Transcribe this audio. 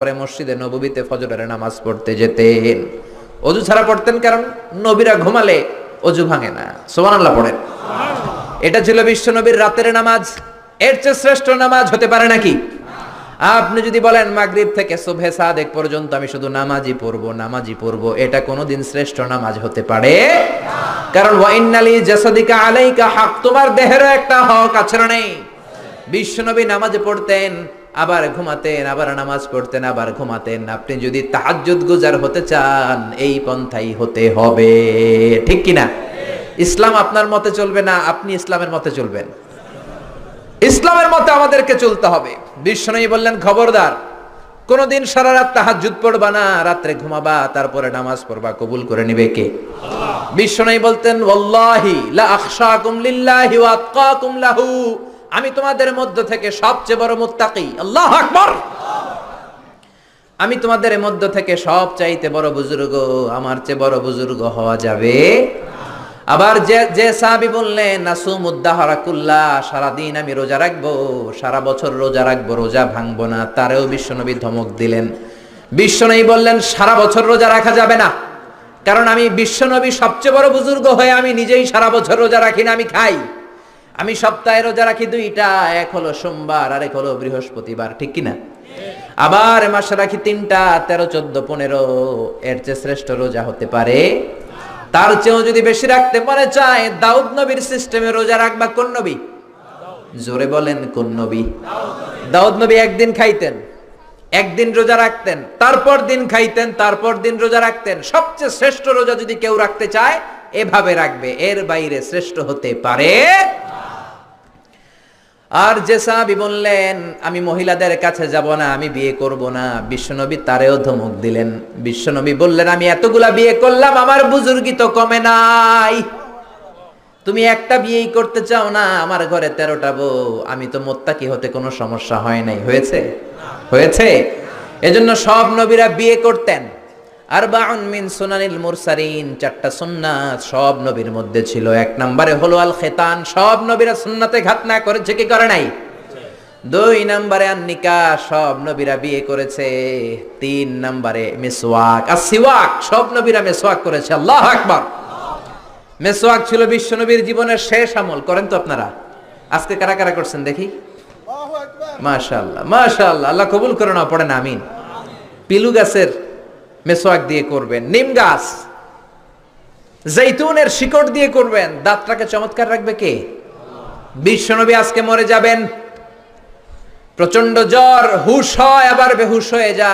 পরে মসজিদে নববীতে ফজরের নামাজ পড়তে যেতেন। অজু ছাড়া পড়তেন, কারণ নবীরা ঘুমালে অজু ভাঙে না। সুবহানাল্লাহ পড়েন। এটা ছিল বিশ্ব নবীর রাতের নামাজ। এর চেয়ে শ্রেষ্ঠ নামাজ হতে পারে নাকি? আপনি যদি বলেন মাগরিব থেকে সুবহে সাদেক পর্যন্ত আমি শুধু নামাজই পড়বো, এটা কোনোদিন শ্রেষ্ঠ নামাজ হতে পারে না। কারণ ওয়া ইন্নালি জাসাদিকা আলাইকা হক, তোমার দেহেরও একটা হক আছে না নেই? বিশ্বনবী নামাজ পড়তেন, আবার ঘুমাতেন, আবার নামাজ পড়তেন, আবার ঘুমাতেন। আপনি যদি তাহাজ্জুদ গুজার হতে চান, এই পন্থাই হতে হবে, ঠিক কিনা? ইসলাম আপনার মতে চলবে না, আপনি ইসলামের মতে চলবেন। ইসলামের মতে আমাদেরকে চলতে হবে। বিশ্বনবী বললেন, খবরদার কোনদিন সারা রাত তাহাজ্জুদ পড়বা না, রাত্রে ঘুমাবা, তারপরে নামাজ পড়বা, কবুল করে নিবে কে? আল্লাহ। বিশ্বনবী বলতেন, ওয়াল্লাহি লা আখশাকুম লিল্লাহি ওয়া আতকাকুম লাহু, আমি তোমাদের মধ্য থেকে সবচেয়ে বড় মুত্তাকি। আল্লাহু আকবার। আমি তোমাদের মধ্য থেকে সবচাইতে বড় বুজুর্গ, আমার চেয়ে বড় বুজুর্গ হওয়া যাবে? আবার যে সাহাবী বললেন, নাসুমুদ্দাহরা কুল্লাহ, সারাদিন আমি রোজা রাখবো, সারা বছর রোজা রাখবো, রোজা ভাঙবো না, তারেও বিশ্বনবী ধমক দিলেন। বিশ্বনবী বললেন, সারা বছর রোজা রাখা যাবে না, কারণ আমি বিশ্বনবী সবচেয়ে বড় বুজুর্গ হয়ে আমি নিজেই সারা বছর রোজা রাখি না, আমি খাই। আমি সপ্তাহে রোজা রাখি দুইটা, এক হলো সোমবার আর এক হলো বৃহস্পতিবার, ঠিক কিনা? আবার মাসে রাখি তিনটা, 13, 14, 15। এর চেয়ে শ্রেষ্ঠ রোজা হতে পারে? তার চেয়েও যদি বেশি রাখতে পারে চায়, দাউদ নবীর সিস্টেমে রোজা রাখবা কোন নবী? জোরে বলেন, কোন নবী? দাউদ নবী একদিন খাইতেন, একদিন রোজা রাখতেন, তারপর দিন খাইতেন, তারপর দিন রোজা রাখতেন। সবচেয়ে শ্রেষ্ঠ রোজা যদি কেউ রাখতে চায়, এভাবে রাখবে, এর বাইরে শ্রেষ্ঠ হতে পারে। আর যে সাহাবী বললেন, আমি মহিলাদের কাছে যাব না, আমি বিয়ে করব না, বিশ্বনবী তারেও ধমক দিলেন। বিশ্বনবী বললেন, আমি এতগুলা বিয়ে করলাম, আমার বুজুর্গি তো কমে নাই। তুমি একটা বিয়েই করতে চাও না, আমার ঘরে 13টা বউ, আমি তো মুত্তাকি হতে কোনো সমস্যা হয় নাই। হয়েছে? হয়েছে। এজন্য সব নবীরা বিয়ে করতেন। আরবাউন মিন সুনানিল মুরসালিন, 4টা সুন্নাত সব নবীর মধ্যে ছিল। 1 নম্বরে হলো আল খিতান, সব নবীরা সুন্নাতে ঘাত না করেছে কি করে নাই? 2 নম্বরে আন নিকাহ, সব নবীরা বিয়ে করেছে। 3 নম্বরে মিসওয়াক, আসিওয়াক, সব নবীরা মিসওয়াক করেছে। আল্লাহু আকবার। মিসওয়াক ছিল বিশ্ব নবীর জীবনের শেষ আমল। করেন তো আপনারা? আজকে কারা কারা করছেন দেখি? আল্লাহু আকবার। মাশাআল্লাহ, মাশাআল্লাহ, আল্লাহ কবুল করুন। পড়েন আমিন। পিলু গাছের মেসওয়াক দিয়ে করবেন, নিম গাছ, জৈতুনের শিকড় দিয়ে করবেন, দাঁতটাকে চমৎকার রাখবে কে? বিশ্বনবী আজকে মরে যাবেন, প্রচন্ড জ্বর, হুশ হয় আবার বেহুশ হয়ে যায়।